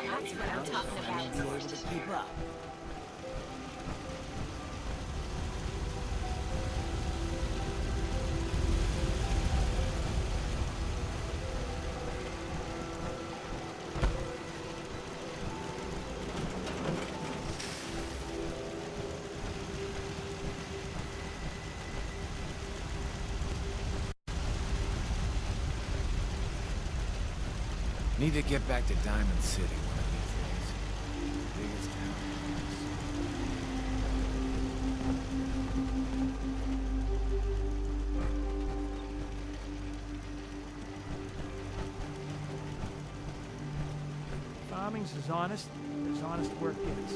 That's what I'm talking about. Be able to keep up. Need to get back to Diamond City one of these days. Biggest town in Farming's as honest work gets.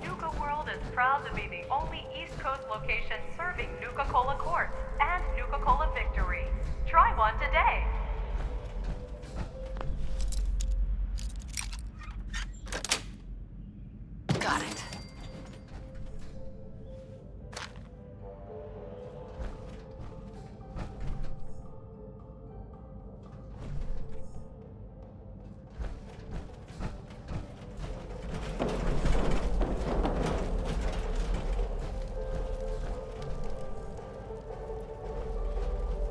Nuka-World is proud to be the only East Coast location serving Nuka-Cola Quartz and Nuka-Cola Victory. Try one today. Got it.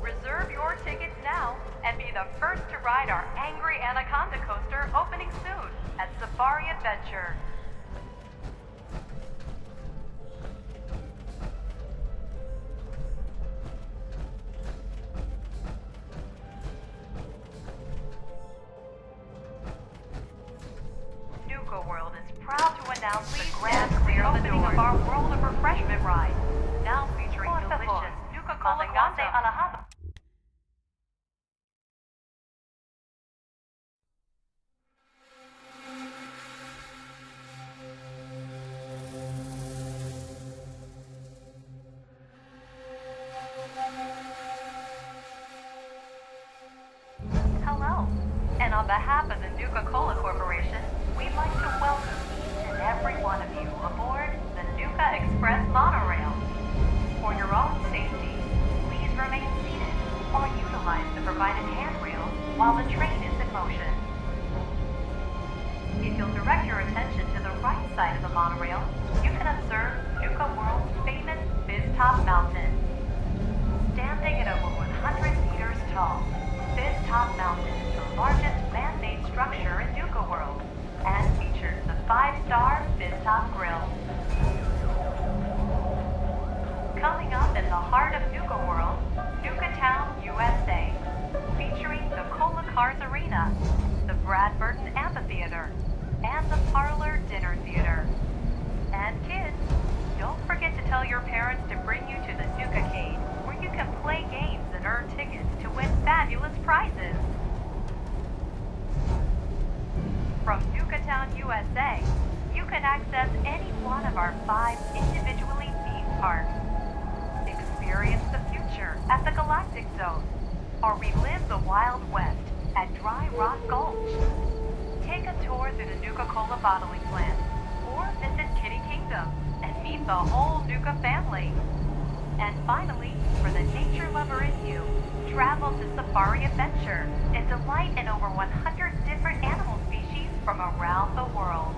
Reserve your tickets now and be the first to ride our Angry Anaconda coaster opening soon at Safari Adventure. Nuka-World is proud to announce the grand reopening of our World of Refreshment ride, now featuring delicious Nuka-Cola Quantum. Hello, and on behalf of the Nuka-Cola Corporation, we'd like to welcome each and every one of you aboard the Nuka Express monorail. For your own safety, please remain seated or utilize the provided handrails while the train is in motion. If you'll direct your attention to the right side of the monorail, you can observe Nuka-World's famous Fizz-Top Mountain. Standing at over 100 meters tall, Fizz-Top Mountain is the largest man-made structure in Nuka-World and features the 5-star Fizz-Top Grill. Coming up in the heart of Nuka-World, Nukatown, USA, featuring the Cola Cars Arena, the Brad Burton Amphitheater, and the Parlor Dinner Theater. And kids, don't forget to tell your parents to bring you to the Nuka-Cade, where you can play games and earn tickets to win fabulous prizes. From Nukatown, USA, you can access any one of our 5 individually themed parks. Experience the future at the Galactic Zone, or relive the Wild West at Dry Rock Gulch. Take a tour through the Nuka-Cola bottling plant, or visit Kitty Kingdom and meet the whole Nuka family. And finally, for the nature lover in you, travel to Safari Adventure and delight in over 100 different animal species from around the world.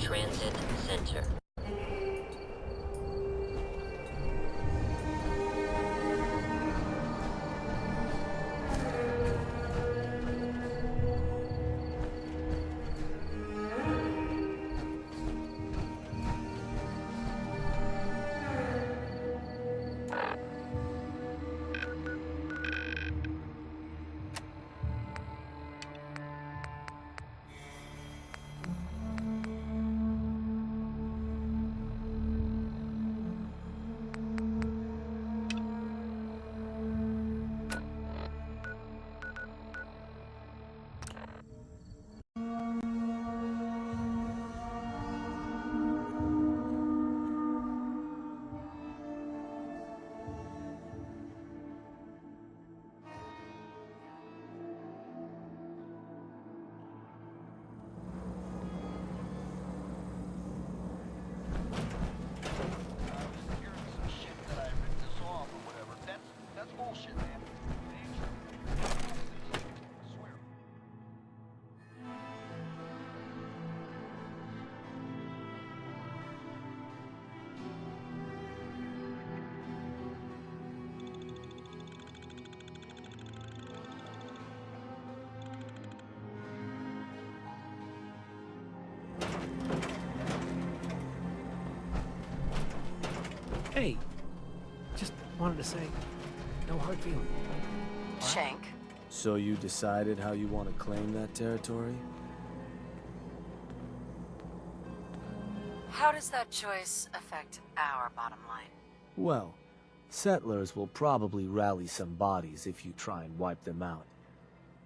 Transit Center. Hey, just wanted to say, no hard feeling. Shank. So you decided how you want to claim that territory? How does that choice affect our bottom line? Well, settlers will probably rally some bodies if you try and wipe them out.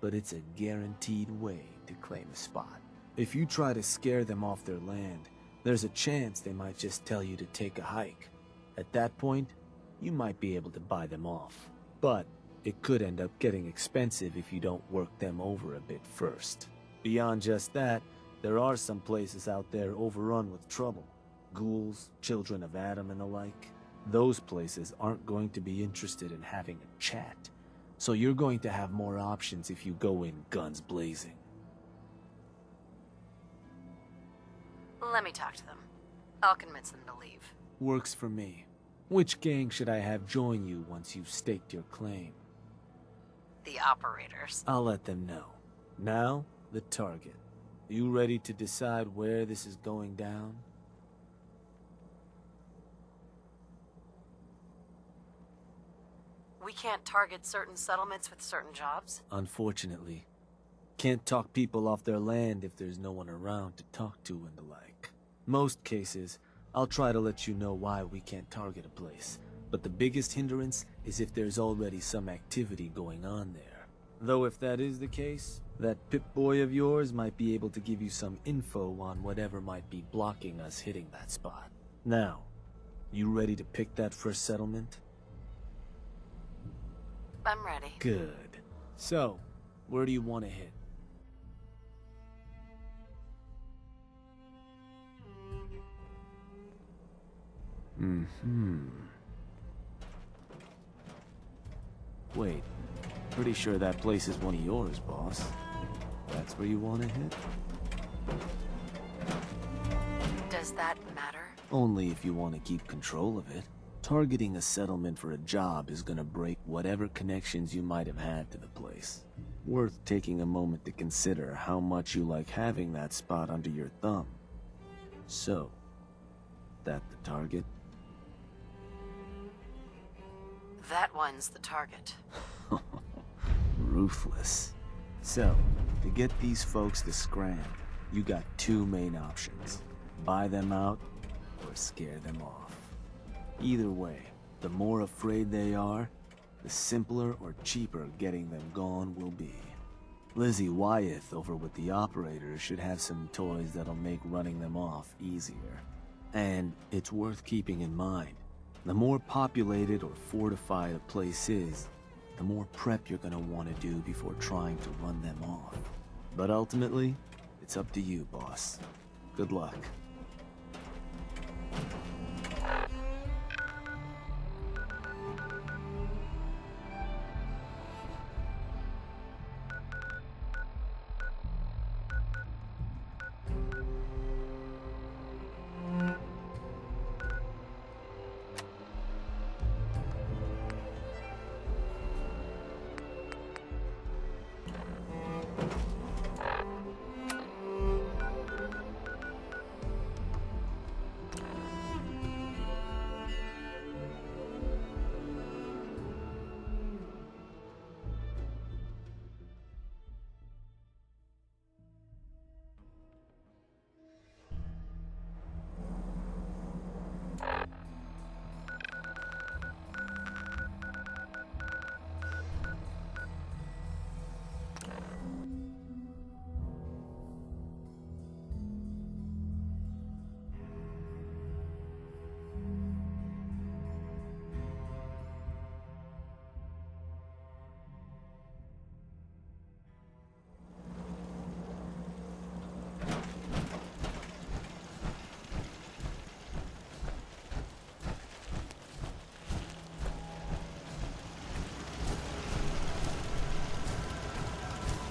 But it's a guaranteed way to claim a spot. If you try to scare them off their land, there's a chance they might just tell you to take a hike. At that point, you might be able to buy them off. But it could end up getting expensive if you don't work them over a bit first. Beyond just that, there are some places out there overrun with trouble. Ghouls, children of Adam and the like. Those places aren't going to be interested in having a chat. So you're going to have more options if you go in guns blazing. Let me talk to them. I'll convince them to leave. Works for me. Which gang should I have join you once you've staked your claim? The operators. I'll let them know. Now, the target. You ready to decide where this is going down? We can't target certain settlements with certain jobs? Unfortunately. Can't talk people off their land if there's no one around to talk to and the like. Most cases, I'll try to let you know why we can't target a place, but the biggest hindrance is if there's already some activity going on there. Though if that is the case, that Pip-Boy of yours might be able to give you some info on whatever might be blocking us hitting that spot. Now, you ready to pick that first settlement? I'm ready. Good. So, where do you want to hit? Wait, pretty sure that place is one of yours, boss. That's where you want to hit? Does that matter? Only if you want to keep control of it. Targeting a settlement for a job is gonna break whatever connections you might have had to the place. Worth taking a moment to consider how much you like having that spot under your thumb. So, that the target? That one's the target. Ruthless. So, to get these folks to scram, you got two main options. Buy them out, or scare them off. Either way, the more afraid they are, the simpler or cheaper getting them gone will be. Lizzie Wyeth over with the operators should have some toys that'll make running them off easier. And it's worth keeping in mind, the more populated or fortified a place is, the more prep you're gonna want to do before trying to run them off. But ultimately, it's up to you, boss. Good luck.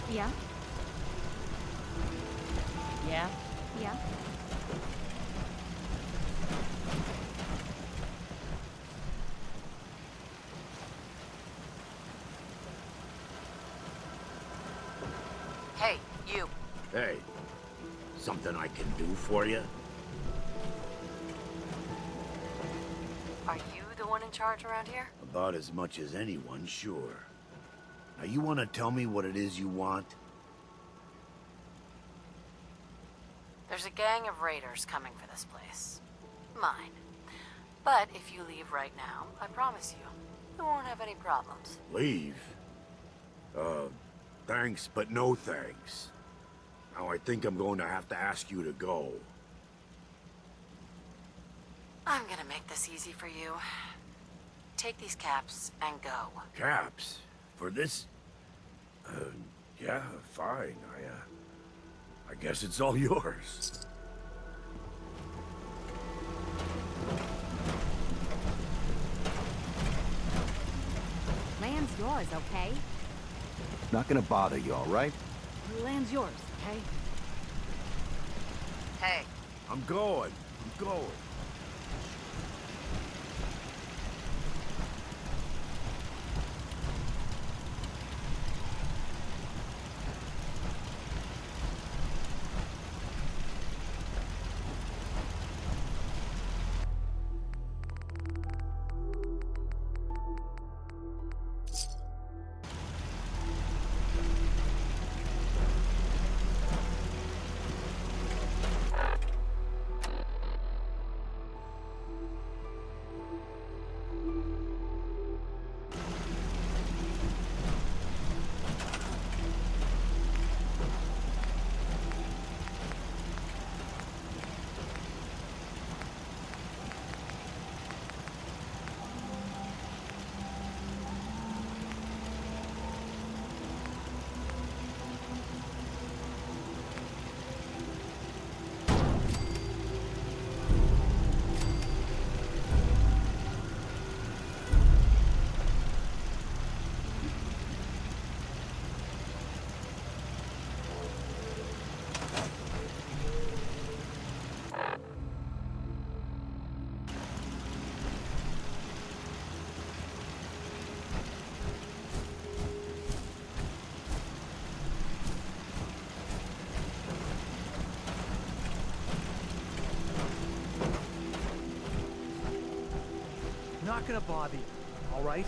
Yeah? Yeah? Yeah? Hey, you. Hey, something I can do for you? Are you the one in charge around here? About as much as anyone, sure. Now you want to tell me what it is you want? There's a gang of raiders coming for this place. Mine. But if you leave right now, I promise you won't have any problems. Leave? Thanks, but no thanks. Now I think I'm going to have to ask you to go. I'm gonna make this easy for you. Take these caps and go. Caps? For this? Yeah, fine. I guess it's all yours. Land's yours, okay? Not gonna bother you, all right? Land's yours, okay? Hey, I'm going. Not gonna bother you, all right?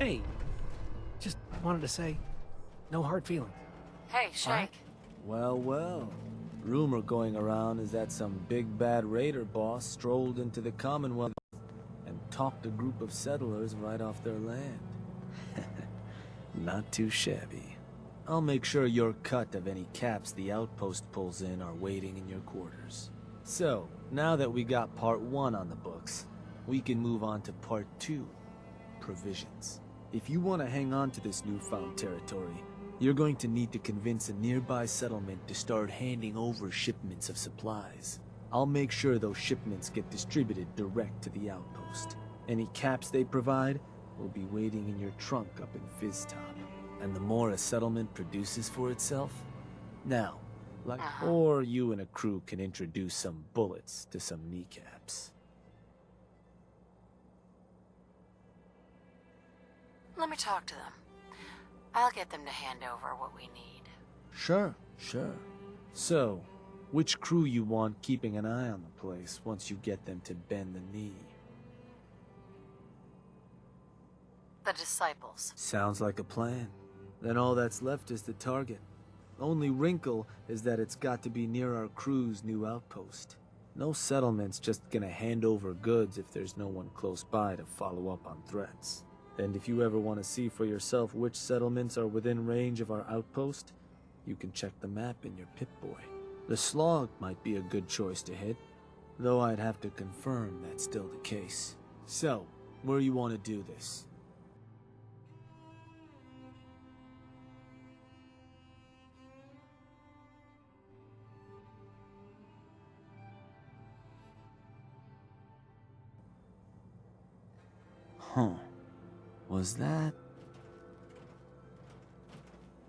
Hey, just wanted to say, no hard feelings. Hey, Shank. Well, well. Rumor going around is that some big bad raider boss strolled into the Commonwealth and talked a group of settlers right off their land. Not too shabby. I'll make sure your cut of any caps the outpost pulls in are waiting in your quarters. So, now that we got part 1 on the books, we can move on to part 2, provisions. If you want to hang on to this newfound territory, you're going to need to convince a nearby settlement to start handing over shipments of supplies. I'll make sure those shipments get distributed direct to the outpost. Any caps they provide will be waiting in your trunk up in Fizztop. And the more a settlement produces for itself, now, or you and a crew can introduce some bullets to some kneecaps. Let me talk to them. I'll get them to hand over what we need. Sure. So, which crew you want keeping an eye on the place once you get them to bend the knee? The Disciples. Sounds like a plan. Then all that's left is the target. Only wrinkle is that it's got to be near our crew's new outpost. No settlement's just gonna hand over goods if there's no one close by to follow up on threats. And if you ever want to see for yourself which settlements are within range of our outpost, you can check the map in your Pip-Boy. The Slog might be a good choice to hit, though I'd have to confirm that's still the case. So, where you want to do this? Huh. Was that?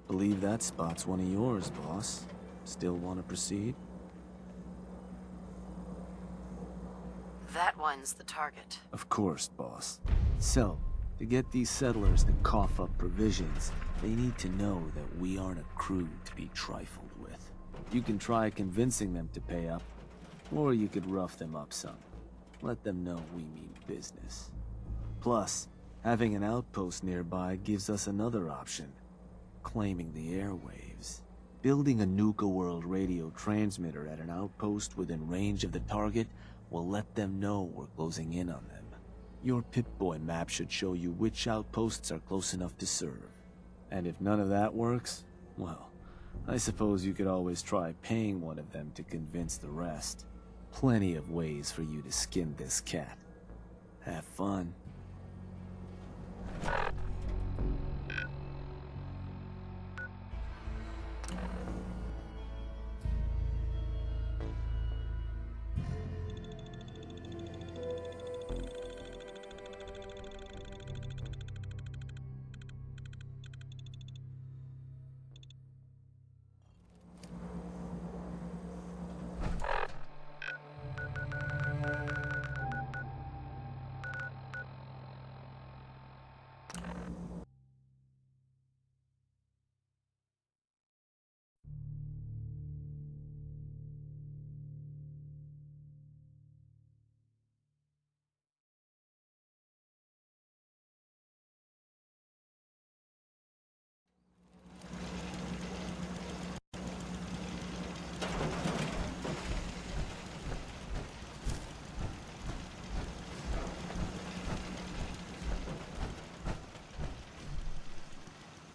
Believe that spot's one of yours, boss. Still want to proceed? That one's the target. Of course, boss. So, to get these settlers to cough up provisions, they need to know that we aren't a crew to be trifled with. You can try convincing them to pay up, or you could rough them up some. Let them know we mean business. Plus, having an outpost nearby gives us another option, claiming the airwaves. Building a Nuka-World radio transmitter at an outpost within range of the target will let them know we're closing in on them. Your Pip-Boy map should show you which outposts are close enough to serve. And if none of that works, well, I suppose you could always try paying one of them to convince the rest. Plenty of ways for you to skin this cat. Have fun.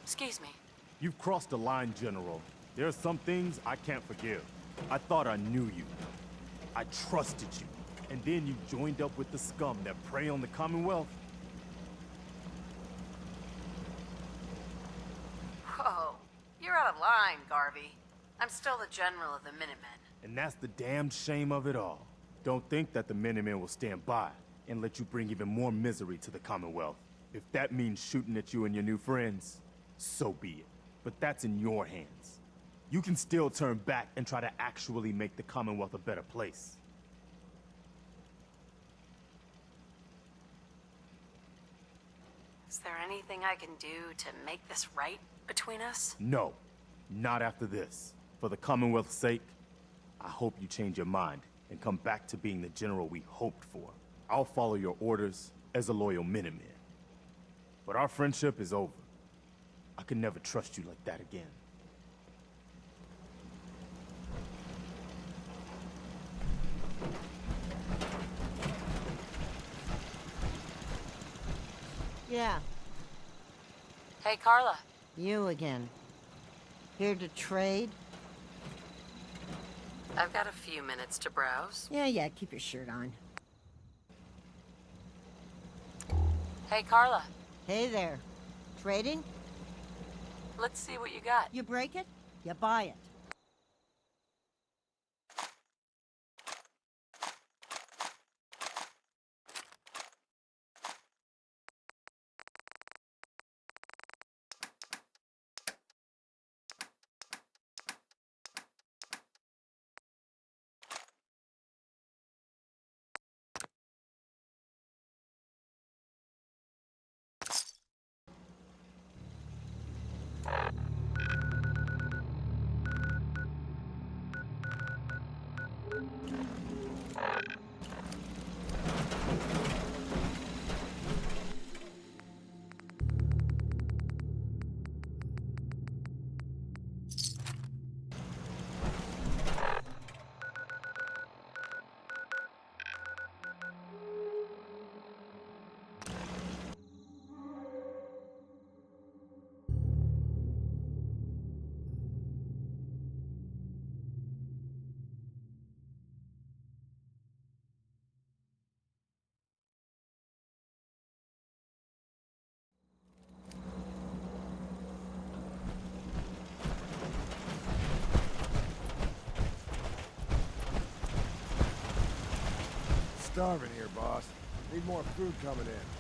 Excuse me. You've crossed the line, General. There are some things I can't forgive. I thought I knew you. I trusted you. And then you joined up with the scum that prey on the Commonwealth. Whoa. You're out of line, Garvey. I'm still the general of the Minutemen. And that's the damned shame of it all. Don't think that the Minutemen will stand by and let you bring even more misery to the Commonwealth. If that means shooting at you and your new friends, so be it. But that's in your hands. You can still turn back and try to actually make the Commonwealth a better place. Is there anything I can do to make this right between us? No, not after this. For the Commonwealth's sake, I hope you change your mind and come back to being the general we hoped for. I'll follow your orders as a loyal Minuteman. but our friendship is over. I could never trust you like that again. Yeah, Hey, Carla. you again. Here to trade? I've got a few minutes to browse. Yeah, keep your shirt on. Hey, Carla. Hey there. Trading? Let's see what you got. You break it, you buy it. Starving here, boss. Need more food coming in.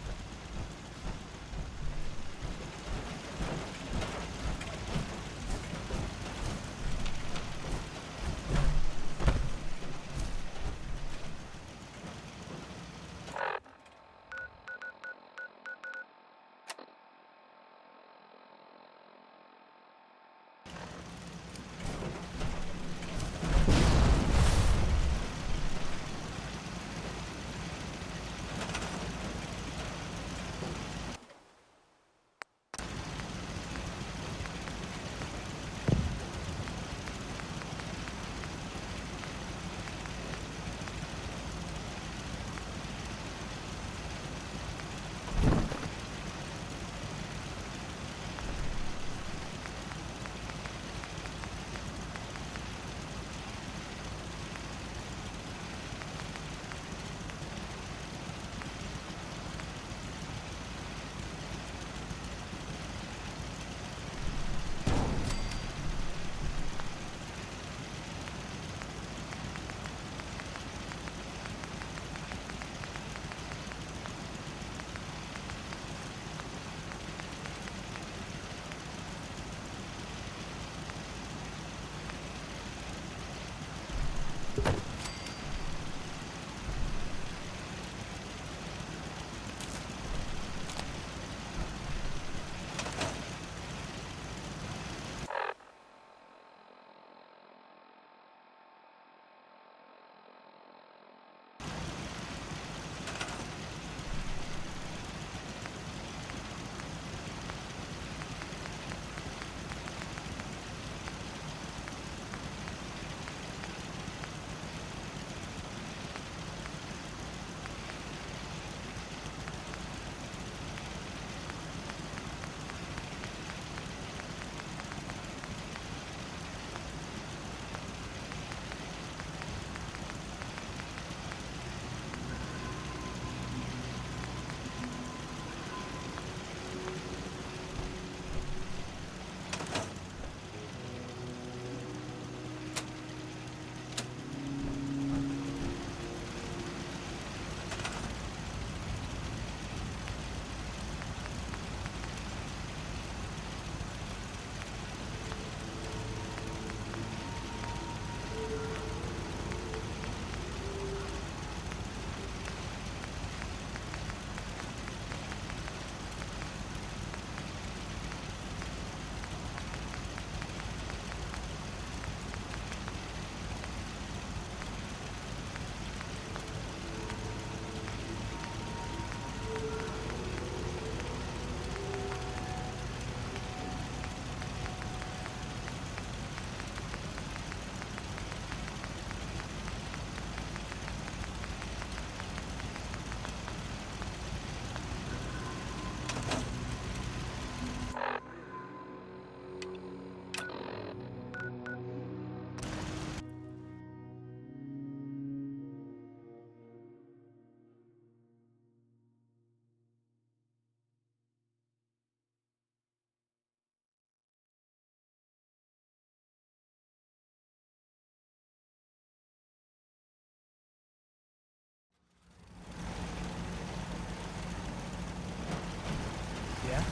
Yeah?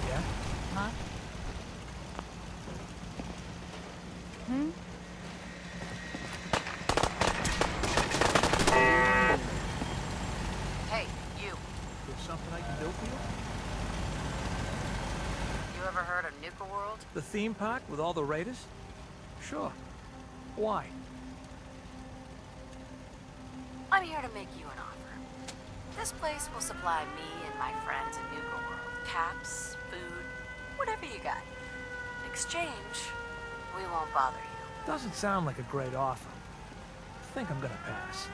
Yeah? Huh? Hmm? Hey, you. There's something I can do for you? You ever heard of Nuka-World? The theme park with all the raiders? Sure. Why? I'm here to make you an offer. This place will supply me and my friends in Nuka-World caps, food, whatever you got. In exchange, we won't bother you. Doesn't sound like a great offer. I think I'm gonna pass.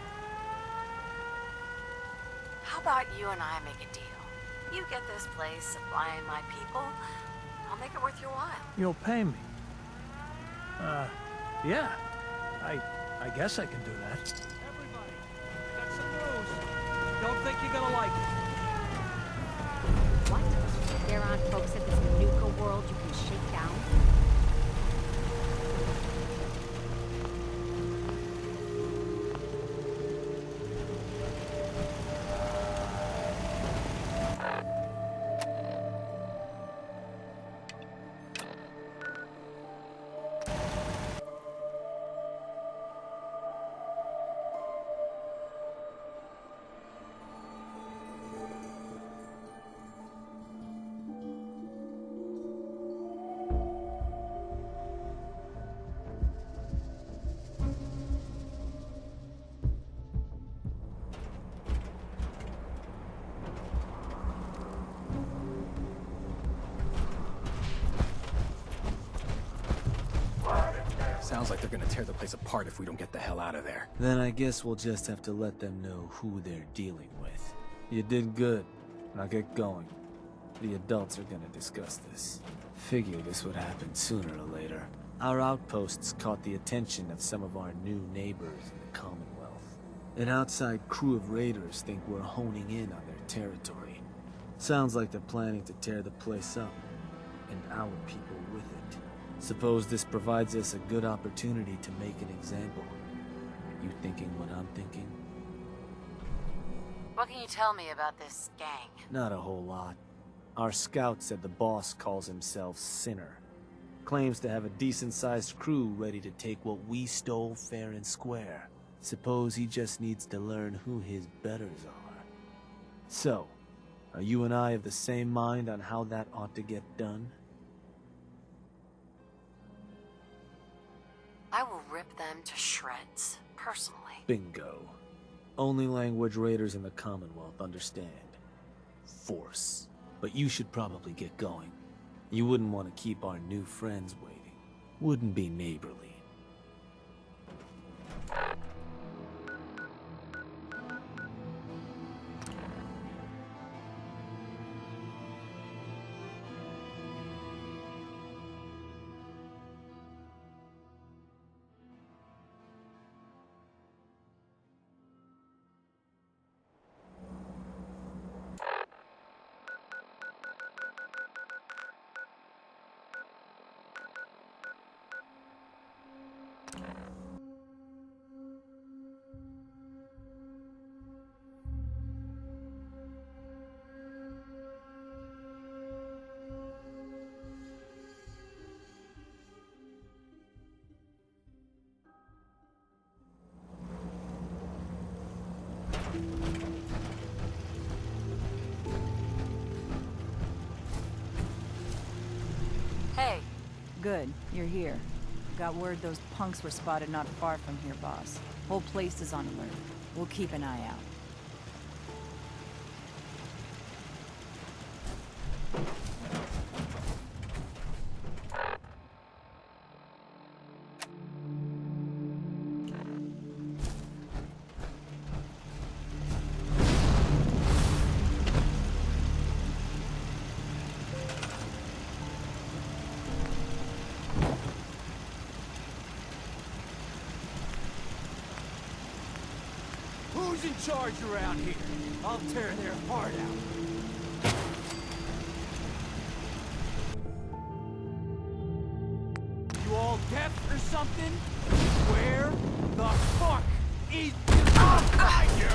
How about you and I make a deal? You get this place supplying my people, I'll make it worth your while. You'll pay me. Yeah. I guess I can do that. Everybody, got some news. Don't think you're gonna like it. What? There aren't folks at this Nuka-World you can shake down? Sounds like they're gonna tear the place apart if we don't get the hell out of there. Then I guess we'll just have to let them know who they're dealing with. You did good. Now get going. The adults are gonna discuss this. Figured this would happen sooner or later. Our outposts caught the attention of some of our new neighbors in the Commonwealth. An outside crew of raiders think we're honing in on their territory. Sounds like they're planning to tear the place up, and our people with it. Suppose this provides us a good opportunity to make an example. You thinking what I'm thinking? What can you tell me about this gang? Not a whole lot. Our scout said the boss calls himself Sinner. Claims to have a decent-sized crew ready to take what we stole fair and square. Suppose he just needs to learn who his betters are. So, are you and I of the same mind on how that ought to get done? I will rip them to shreds, personally. Bingo. Only language raiders in the Commonwealth understand. Force. But you should probably get going. You wouldn't want to keep our new friends waiting. Wouldn't be neighborly. Hey. Good, you're here. Got word those punks were spotted not far from here, boss. Whole place is on alert. We'll keep an eye out. Who's in charge around here? I'll tear their heart out. You all deaf or something? Where the fuck is... Behind you!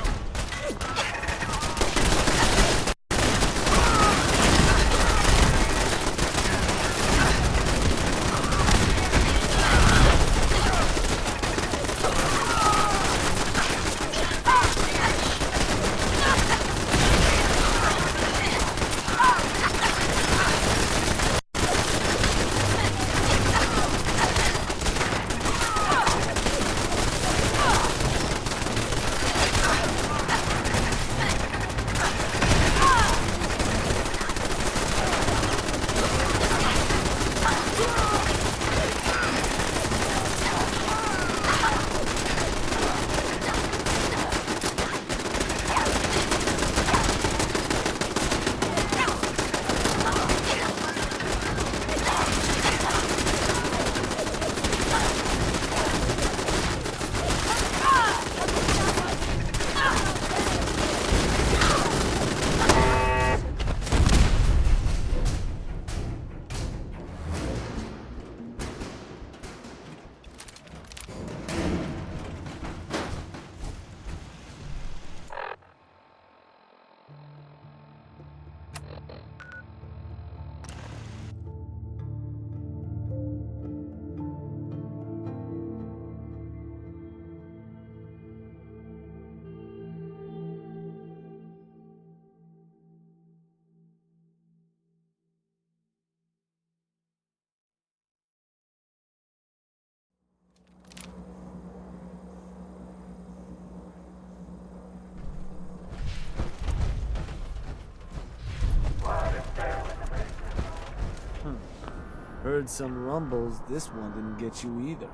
Heard some rumbles, this one didn't get you either.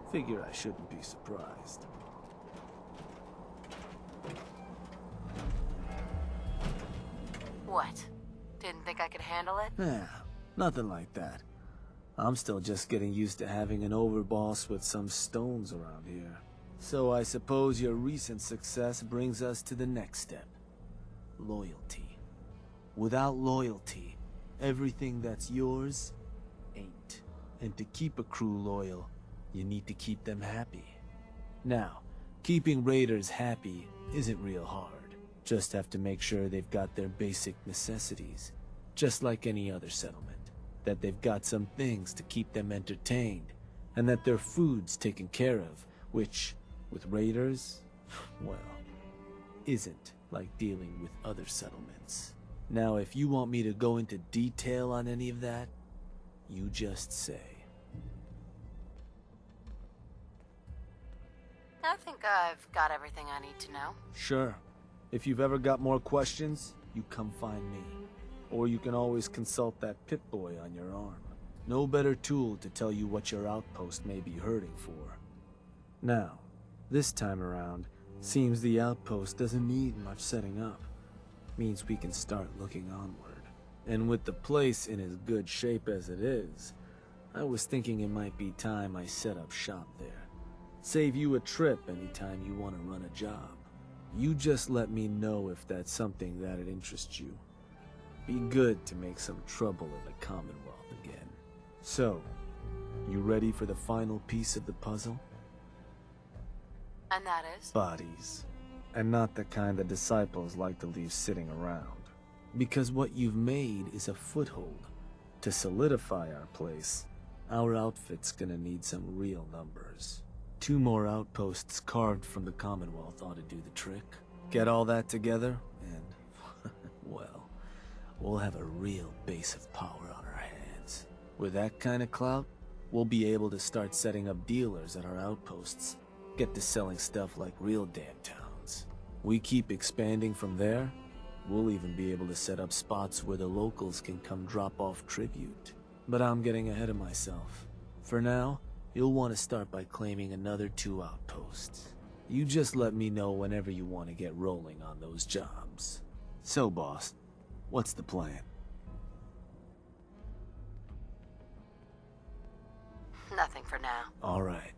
Figure I shouldn't be surprised. What? Didn't think I could handle it? Yeah, nothing like that. I'm still just getting used to having an overboss with some stones around here. So I suppose your recent success brings us to the next step. Loyalty. Without loyalty, everything that's yours ain't. And to keep a crew loyal, you need to keep them happy. Now, keeping raiders happy isn't real hard. Just have to make sure they've got their basic necessities, just like any other settlement. That they've got some things to keep them entertained, and that their food's taken care of, which, with raiders, well, isn't like dealing with other settlements. Now, if you want me to go into detail on any of that, you just say. I think I've got everything I need to know. Sure. If you've ever got more questions, you come find me. Or you can always consult that Pip-Boy on your arm. No better tool to tell you what your outpost may be hurting for. Now, this time around, seems the outpost doesn't need much setting up. Means we can start looking onward. And with the place in as good shape as it is, I was thinking it might be time I set up shop there. Save you a trip anytime you want to run a job. You just let me know if that's something that'd interest you. Be good to make some trouble in the Commonwealth again. So, you ready for the final piece of the puzzle? And that is? Bodies. And not the kind the disciples like to leave sitting around. Because what you've made is a foothold. To solidify our place, our outfit's gonna need some real numbers. 2 more outposts carved from the Commonwealth ought to do the trick. Get all that together, and, well, we'll have a real base of power on our hands. With that kind of clout, we'll be able to start setting up dealers at our outposts. Get to selling stuff like real damn towns. We keep expanding from there, we'll even be able to set up spots where the locals can come drop off tribute. But I'm getting ahead of myself. For now, you'll want to start by claiming another 2 outposts. You just let me know whenever you want to get rolling on those jobs. So, boss, what's the plan? Nothing for now. All right.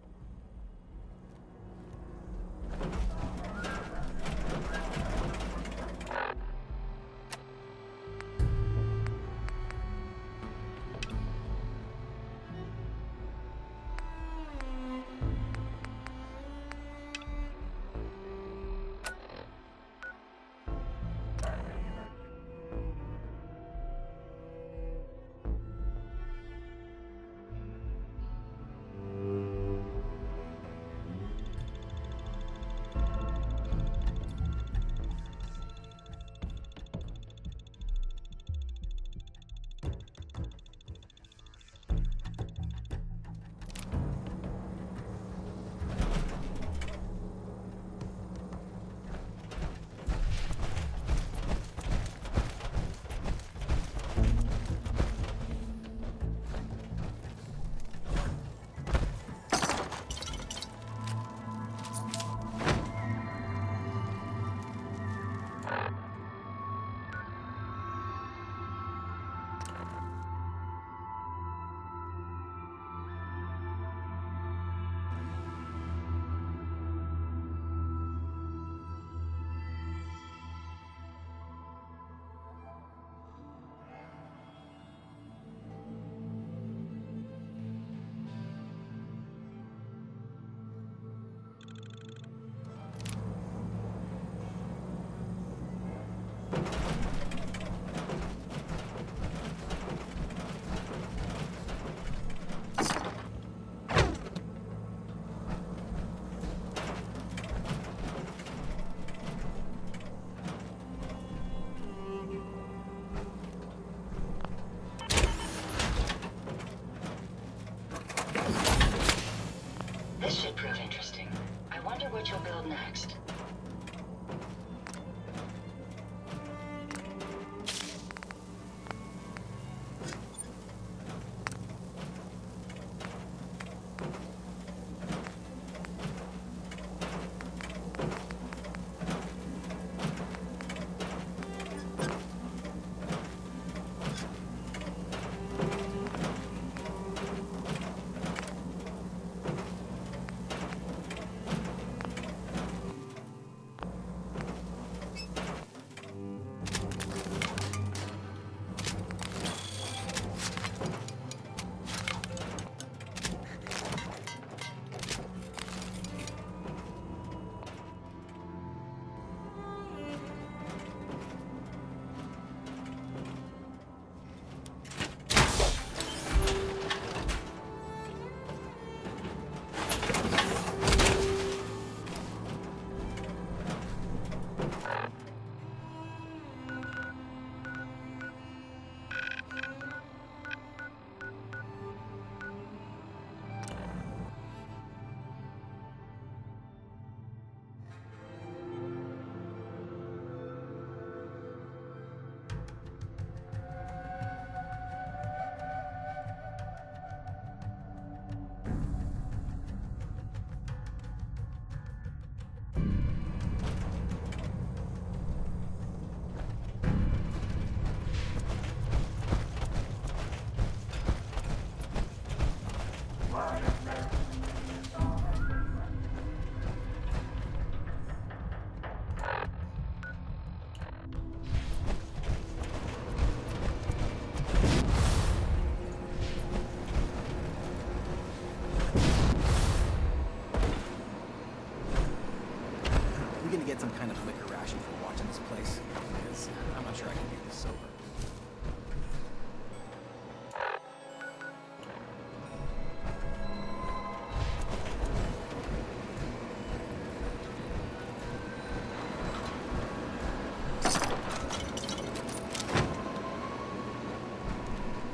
This should prove interesting. I wonder what you'll build next.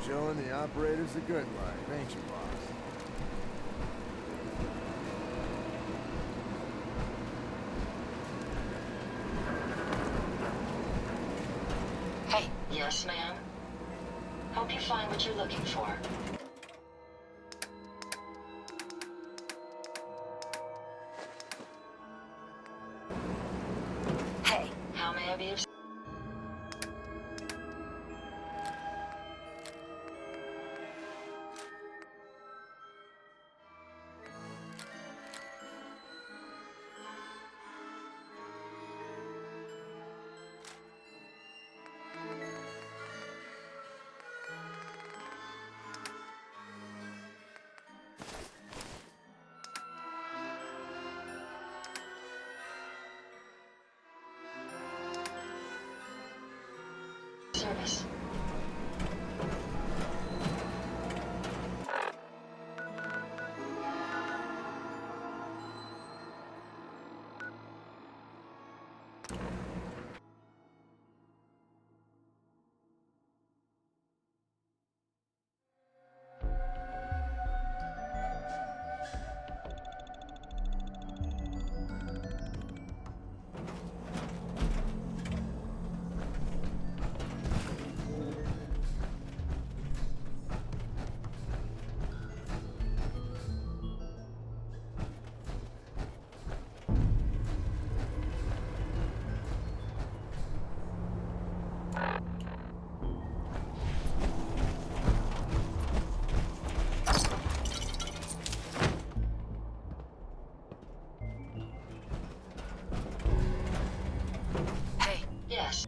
Showing the operators the good life, ain't you, boss? Hey. Yes, ma'am? Hope you find what you're looking for. Hey. How may I be of... service? Hey. Yes.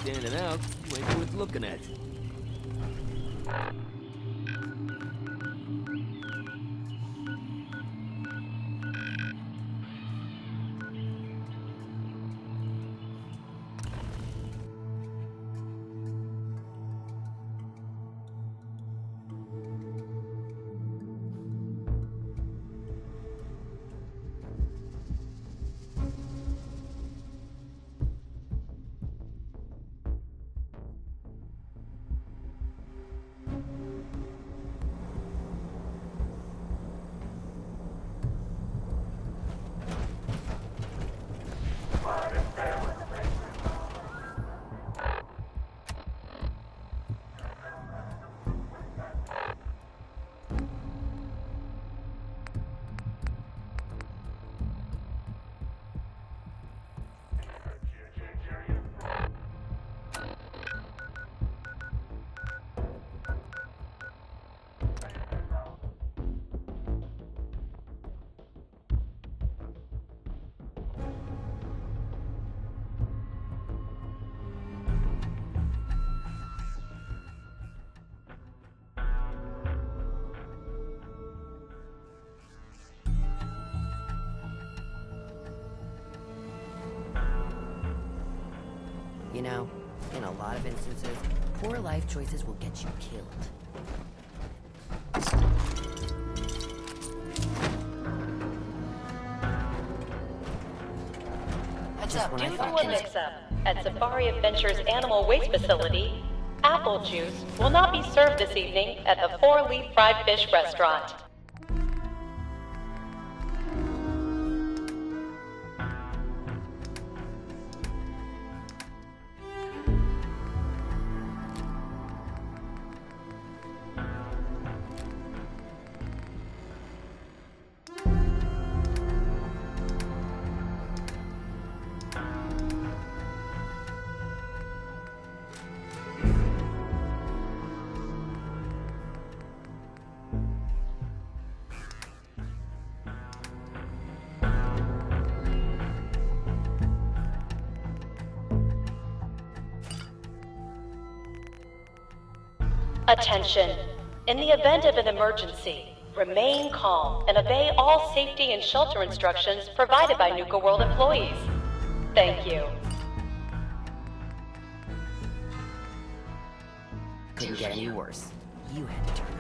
Standing out, you ain't worth looking at. You know, in a lot of instances, poor life choices will get you killed. What's up? Due to a mix-up at Safari Adventures Animal Waste Facility, apple juice will not be served this evening at the 4-Leaf Fried Fish restaurant. Attention. In the event of an emergency, remain calm and obey all safety and shelter instructions provided by Nuka-World employees. Thank you. Couldn't get any worse. You had to turn up.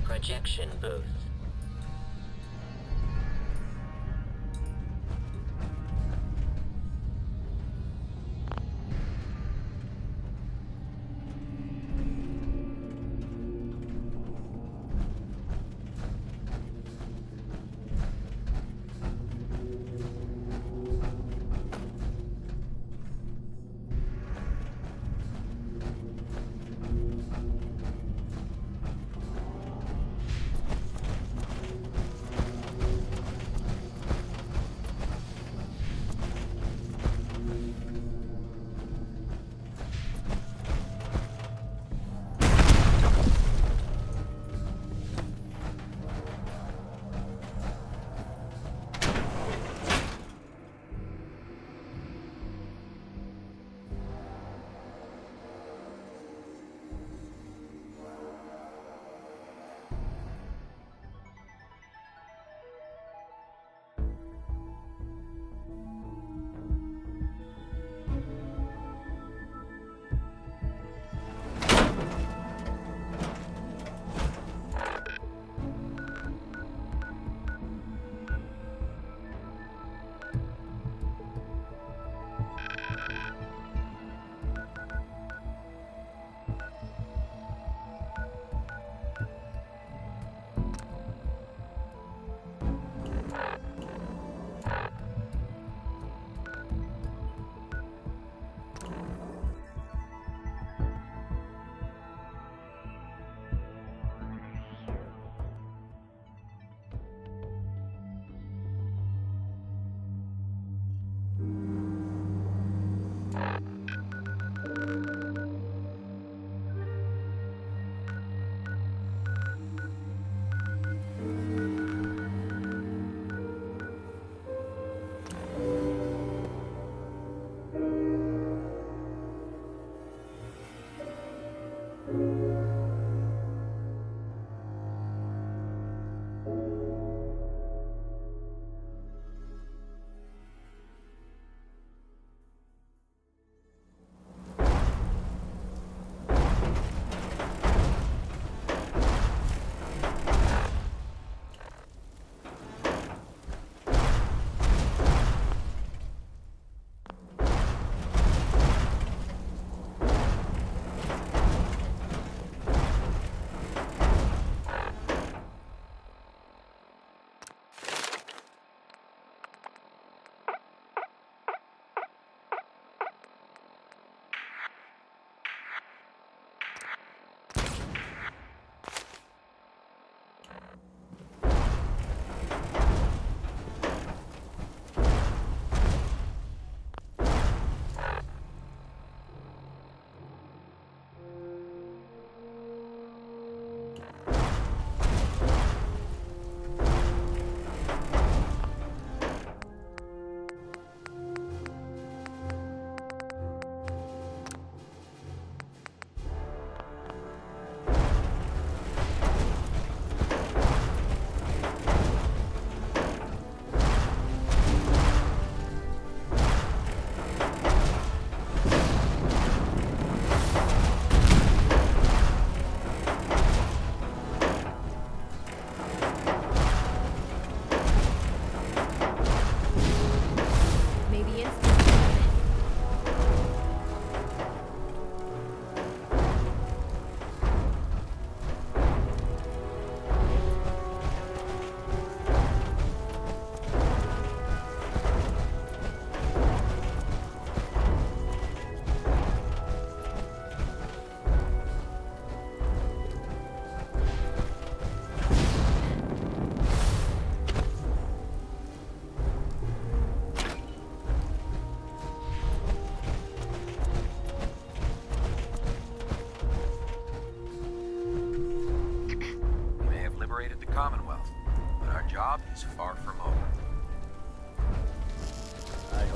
Projection booth.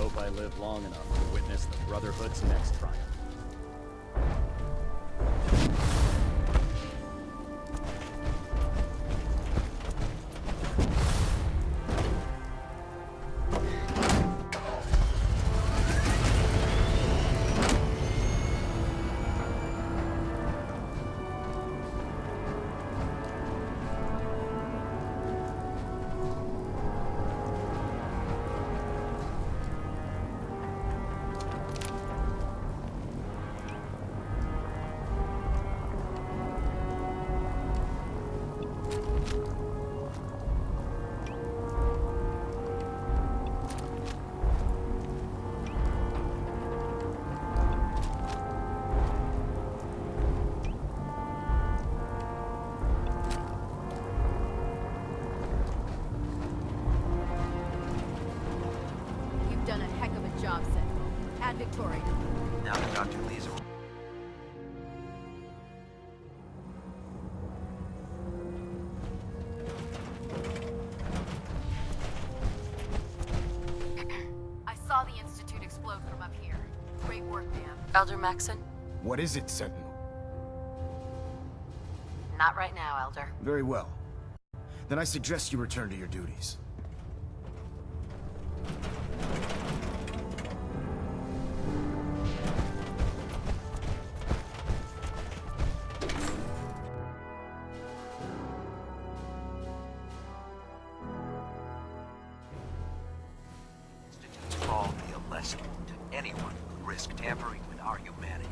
hope I live long enough to witness the Brotherhood's next triumph. Done a heck of a job, Sentinel. Add Victoria. Now that Dr. Lee's... I saw the Institute explode from up here. Great work, ma'am. Elder Maxon? What is it, Sentinel? Not right now, Elder. Very well. Then I suggest you return to your duties. Institute's fall be a lesson to anyone who would risk tampering with our humanity.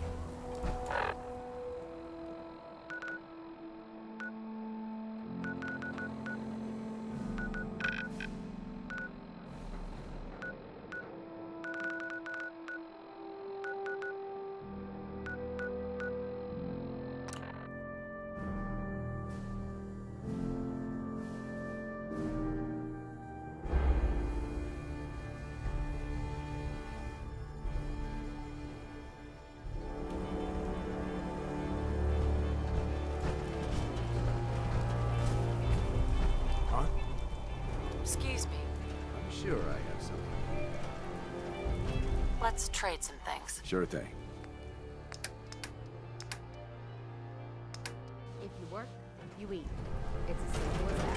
Excuse me. I'm sure I have something. Let's trade some things. Sure thing. If you work, you eat. It's as simple as that.